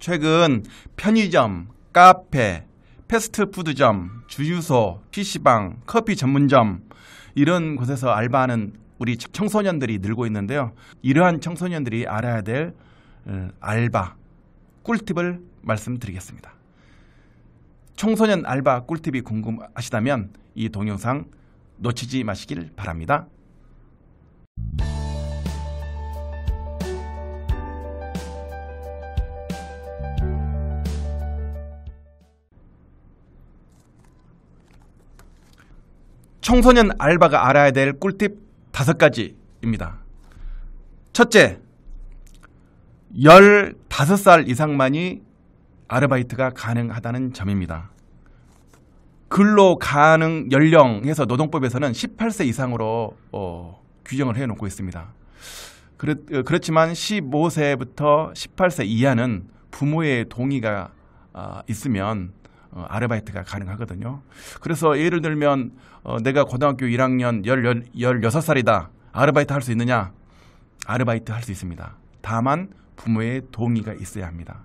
최근 편의점, 카페, 패스트푸드점, 주유소, PC방, 커피 전문점 이런 곳에서 알바하는 우리 청소년들이 늘고 있는데요. 이러한 청소년들이 알아야 될 알바 꿀팁을 말씀드리겠습니다. 청소년 알바 꿀팁이 궁금하시다면 이 동영상 놓치지 마시길 바랍니다. 청소년 알바가 알아야 될 꿀팁 5가지입니다. 첫째, 15살 이상만이 아르바이트가 가능하다는 점입니다. 근로 가능 연령에서 노동법에서는 18세 이상으로 규정을 해놓고 있습니다. 그렇지만 15세부터 18세 이하는 부모의 동의가 있으면 아르바이트가 가능하거든요. 그래서 예를 들면 내가 고등학교 1학년 16살이다. 아르바이트 할 수 있느냐? 아르바이트 할 수 있습니다. 다만 부모의 동의가 있어야 합니다.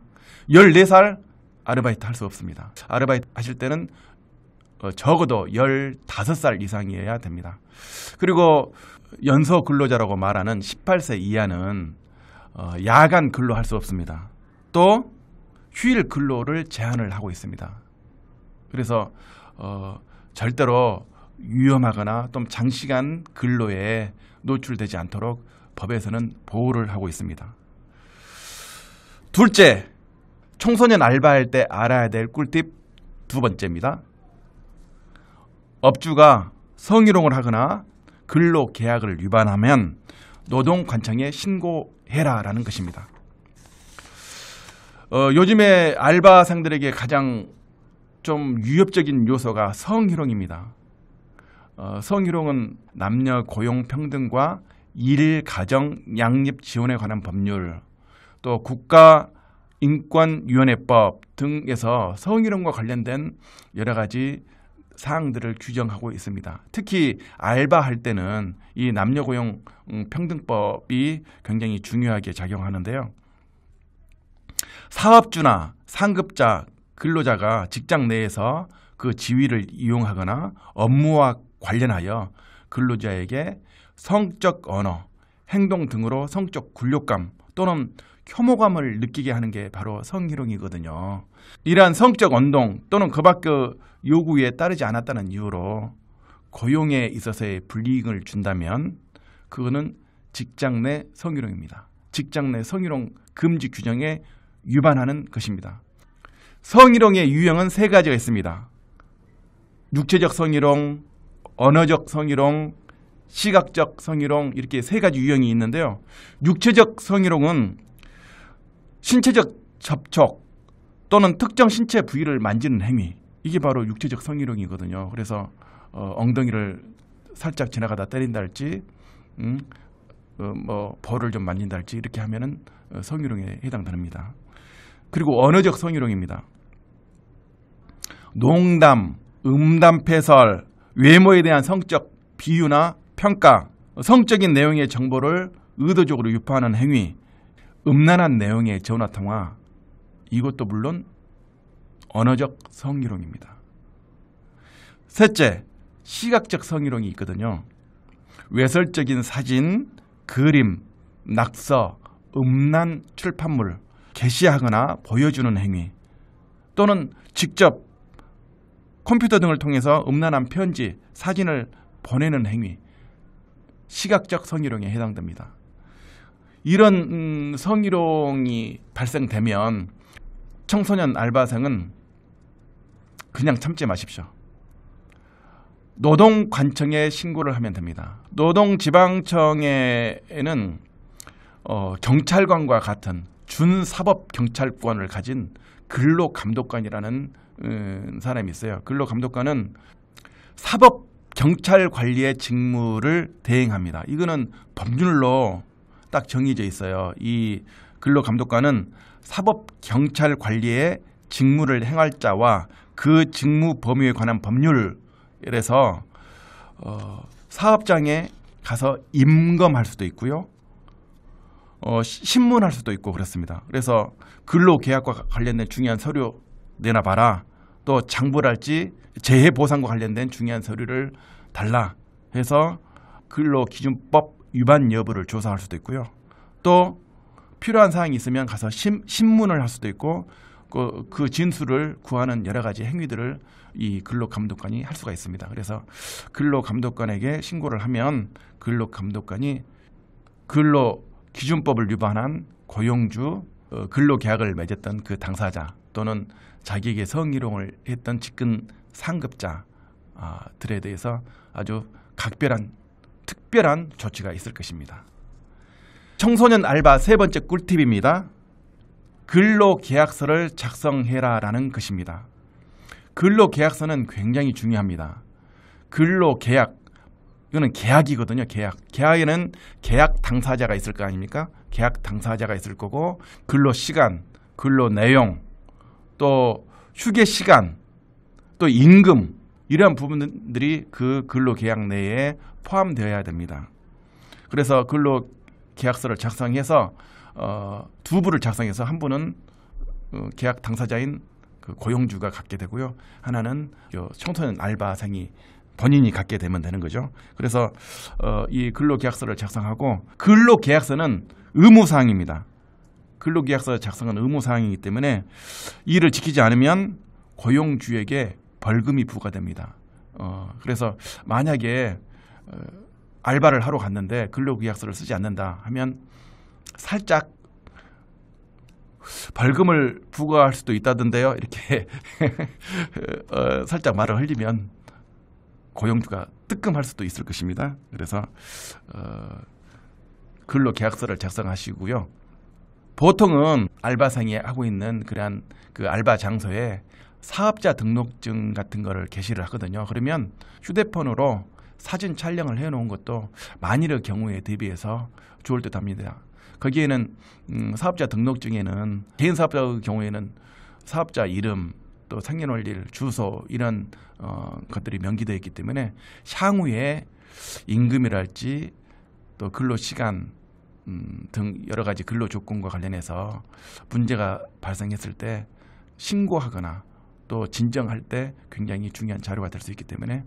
14살 아르바이트 할 수 없습니다. 아르바이트 하실 때는 적어도 15살 이상이어야 됩니다. 그리고 연소 근로자라고 말하는 18세 이하는 야간 근로할 수 없습니다. 또 휴일 근로를 제한을 하고 있습니다. 그래서 절대로 위험하거나 또 장시간 근로에 노출되지 않도록 법에서는 보호를 하고 있습니다. 둘째, 청소년 알바할 때 알아야 될 꿀팁 2번째입니다. 업주가 성희롱을 하거나 근로계약을 위반하면 노동관청에 신고해라라는 것입니다. 요즘에 알바생들에게 가장 좀 위협적인 요소가 성희롱입니다. 성희롱은 남녀 고용평등과 일, 가정, 양립 지원에 관한 법률, 또 국가인권위원회법 등에서 성희롱과 관련된 여러 가지 사항들을 규정하고 있습니다. 특히 알바할 때는 이 남녀 고용 평등법이 굉장히 중요하게 작용하는데요. 사업주나 상급자, 근로자가 직장 내에서 그 지위를 이용하거나 업무와 관련하여 근로자에게 성적 언어, 행동 등으로 성적 굴욕감 또는 혐오감을 느끼게 하는 게 바로 성희롱이거든요. 이러한 성적 언동 또는 그 밖의 요구에 따르지 않았다는 이유로 고용에 있어서의 불이익을 준다면 그거는 직장 내 성희롱입니다. 직장 내 성희롱 금지 규정에 위반하는 것입니다. 성희롱의 유형은 3가지가 있습니다. 육체적 성희롱, 언어적 성희롱, 시각적 성희롱 이렇게 3가지 유형이 있는데요. 육체적 성희롱은 신체적 접촉 또는 특정 신체 부위를 만지는 행위, 이게 바로 육체적 성희롱이거든요. 그래서 엉덩이를 살짝 지나가다 때린다 할지 볼을 좀 만진다 할지 이렇게 하면은 성희롱에 해당됩니다. 그리고 언어적 성희롱입니다. 농담, 음담패설, 외모에 대한 성적 비유나 평가, 성적인 내용의 정보를 의도적으로 유포하는 행위, 음란한 내용의 전화통화, 이것도 물론 언어적 성희롱입니다. 셋째, 시각적 성희롱이 있거든요. 외설적인 사진, 그림, 낙서, 음란 출판물, 게시하거나 보여주는 행위 또는 직접 컴퓨터 등을 통해서 음란한 편지, 사진을 보내는 행위, 시각적 성희롱에 해당됩니다. 이런 성희롱이 발생되면 청소년 알바생은 그냥 참지 마십시오. 노동관청에 신고를 하면 됩니다. 노동지방청에는 경찰관과 같은 준사법경찰권을 가진 근로감독관이라는 사람이 있어요. 근로감독관은 사법경찰관리의 직무를 대행합니다. 이거는 법률로 딱 정해져 있어요. 이 근로감독관은 사법경찰관리의 직무를 행할 자와 그 직무 범위에 관한 법률에서 사업장에 가서 임검할 수도 있고요. 신문할 수도 있고 그렇습니다. 그래서 근로계약과 관련된 중요한 서류 내놔봐라. 또 장부랄지 재해보상과 관련된 중요한 서류를 달라 해서 근로기준법 위반 여부를 조사할 수도 있고요. 또 필요한 사항이 있으면 가서 신문을 할 수도 있고 그 진술을 구하는 여러 가지 행위들을 이 근로감독관이 할 수가 있습니다. 그래서 근로감독관에게 신고를 하면 근로감독관이 근로기준법을 위반한 고용주 근로계약을 맺었던 그 당사자 또는 자기에게 성희롱을 했던 직근 상급자들에 대해서 아주 특별한 조치가 있을 것입니다. 청소년 알바 세 번째 꿀팁입니다. 근로계약서를 작성해라라는 것입니다. 근로계약서는 굉장히 중요합니다. 근로계약, 이거는 계약이거든요. 계약에는 계약 당사자가 있을 거 아닙니까? 계약 당사자가 있을 거고 근로시간, 근로내용, 또 휴게시간, 또 임금 이러한 부분들이 그 근로계약 내에 포함되어야 됩니다. 그래서 근로계약서를 작성해서 두 부를 작성해서 한 부는 계약 당사자인 그 고용주가 갖게 되고요. 하나는 청소년 알바생이 본인이 갖게 되면 되는 거죠. 그래서 이 근로계약서를 작성하고 근로계약서는 의무사항입니다. 근로계약서 작성은 의무사항이기 때문에 이를 지키지 않으면 고용주에게 벌금이 부과됩니다. 그래서 만약에 알바를 하러 갔는데 근로계약서를 쓰지 않는다 하면 살짝 벌금을 부과할 수도 있다던데요. 이렇게 살짝 말을 흘리면 고용주가 뜨끔할 수도 있을 것입니다. 그래서 근로계약서를 작성하시고요. 보통은 알바생이 하고 있는 그러한 그 알바 장소에 사업자 등록증 같은 거를 게시를 하거든요. 그러면 휴대폰으로 사진 촬영을 해놓은 것도 만일의 경우에 대비해서 좋을 듯 합니다. 거기에는 사업자 등록증에는 개인 사업자의 경우에는 사업자 이름, 또 생년월일, 주소 이런 것들이 명기되어 있기 때문에 향후에 임금이랄지 또 근로시간 등 여러 가지 근로조건과 관련해서 문제가 발생했을 때 신고하거나 또 진정할 때 굉장히 중요한 자료가 될 수 있기 때문에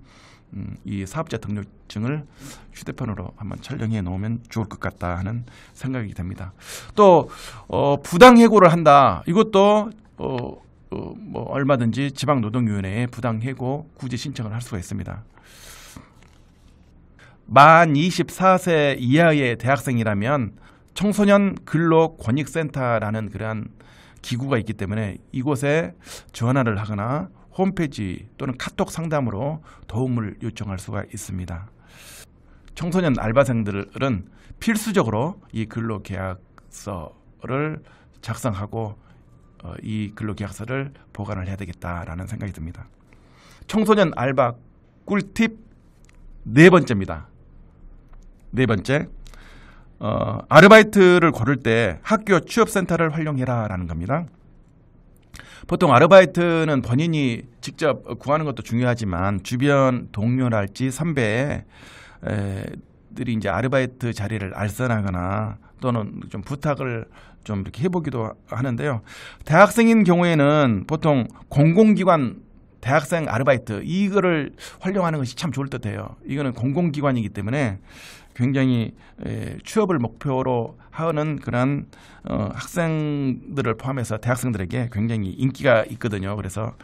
이 사업자 등록증을 휴대폰으로 한번 촬영해 놓으면 좋을 것 같다 하는 생각이 됩니다. 또 부당해고를 한다. 이것도 뭐 얼마든지 지방노동위원회에 부당해고 구제 신청을 할 수가 있습니다. 만 24세 이하의 대학생이라면 청소년 근로권익센터라는 그러한 기구가 있기 때문에 이곳에 전화를 하거나 홈페이지 또는 카톡 상담으로 도움을 요청할 수가 있습니다. 청소년 알바생들은 필수적으로 이 근로계약서를 작성하고 이 근로계약서를 보관을 해야 되겠다라는 생각이 듭니다. 청소년 알바 꿀팁 네 번째입니다. 네 번째, 아르바이트를 고를 때 학교 취업센터를 활용해라 라는 겁니다. 보통 아르바이트는 본인이 직접 구하는 것도 중요하지만 주변 동료랄지 선배들이 이제 아르바이트 자리를 알선하거나 또는 좀 부탁을 좀 이렇게 해보기도 하는데요. 대학생인 경우에는 보통 공공기관 대학생 아르바이트 이거를 활용하는 것이 참 좋을 듯해요. 이거는 공공기관이기 때문에 굉장히 취업을 목표로 하는 그런 학생들을 포함해서 대학생들에게 굉장히 인기가 있거든요. 그래서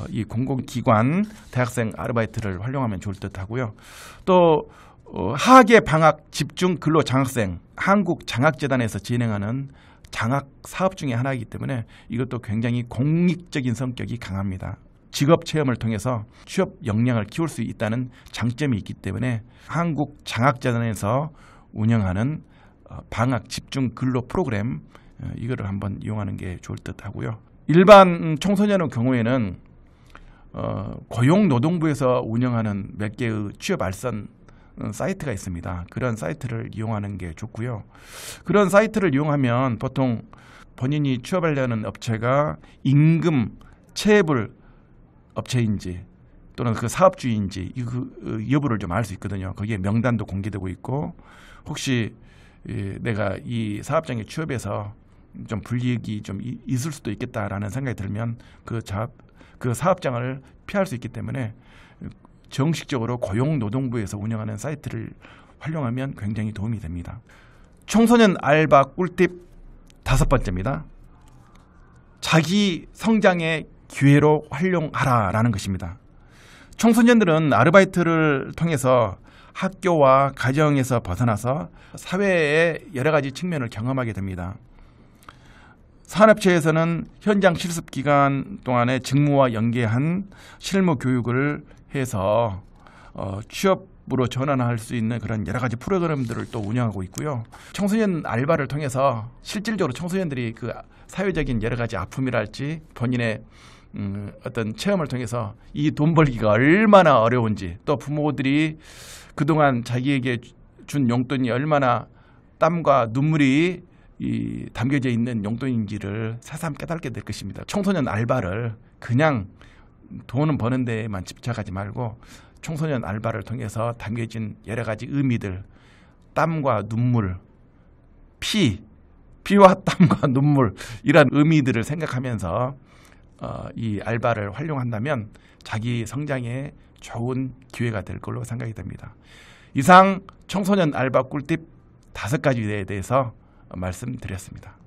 이 공공기관 대학생 아르바이트를 활용하면 좋을 듯하고요. 또 하계 방학 집중 근로 장학생 한국장학재단에서 진행하는 장학 사업 중에 하나이기 때문에 이것도 굉장히 공익적인 성격이 강합니다. 직업 체험을 통해서 취업 역량을 키울 수 있다는 장점이 있기 때문에 한국장학재단에서 운영하는 방학 집중 근로 프로그램 이거를 한번 이용하는 게 좋을 듯 하고요. 일반 청소년의 경우에는 고용노동부에서 운영하는 몇 개의 취업 알선 사이트가 있습니다. 그런 사이트를 이용하는 게 좋고요. 그런 사이트를 이용하면 보통 본인이 취업하려는 업체가 임금, 체불 업체인지 또는 그 사업주인지 그 여부를 좀 알 수 있거든요. 거기에 명단도 공개되고 있고 혹시 내가 이 사업장에 취업해서 좀 불이익이 좀 있을 수도 있겠다라는 생각이 들면 그 사업장을 피할 수 있기 때문에 정식적으로 고용노동부에서 운영하는 사이트를 활용하면 굉장히 도움이 됩니다. 청소년 알바 꿀팁 5번째입니다. 자기 성장의 기회로 활용하라라는 것입니다. 청소년들은 아르바이트를 통해서 학교와 가정에서 벗어나서 사회의 여러 가지 측면을 경험하게 됩니다. 산업체에서는 현장 실습 기간 동안에 직무와 연계한 실무 교육을 해서 취업으로 전환할 수 있는 그런 여러 가지 프로그램들을 또 운영하고 있고요. 청소년 알바를 통해서 실질적으로 청소년들이 그 사회적인 여러 가지 아픔이랄지 본인의 어떤 체험을 통해서 이 돈 벌기가 얼마나 어려운지, 또 부모들이 그동안 자기에게 준 용돈이 얼마나 땀과 눈물이 담겨져 있는 용돈인지를 새삼 깨닫게 될 것입니다. 청소년 알바를 그냥 돈은 버는 데에만 집착하지 말고 청소년 알바를 통해서 담겨진 여러 가지 의미들, 땀과 눈물, 피와 땀과 눈물, 이런 의미들을 생각하면서 이 알바를 활용한다면 자기 성장에 좋은 기회가 될 걸로 생각이 됩니다. 이상 청소년 알바 꿀팁 5가지에 대해서 말씀드렸습니다.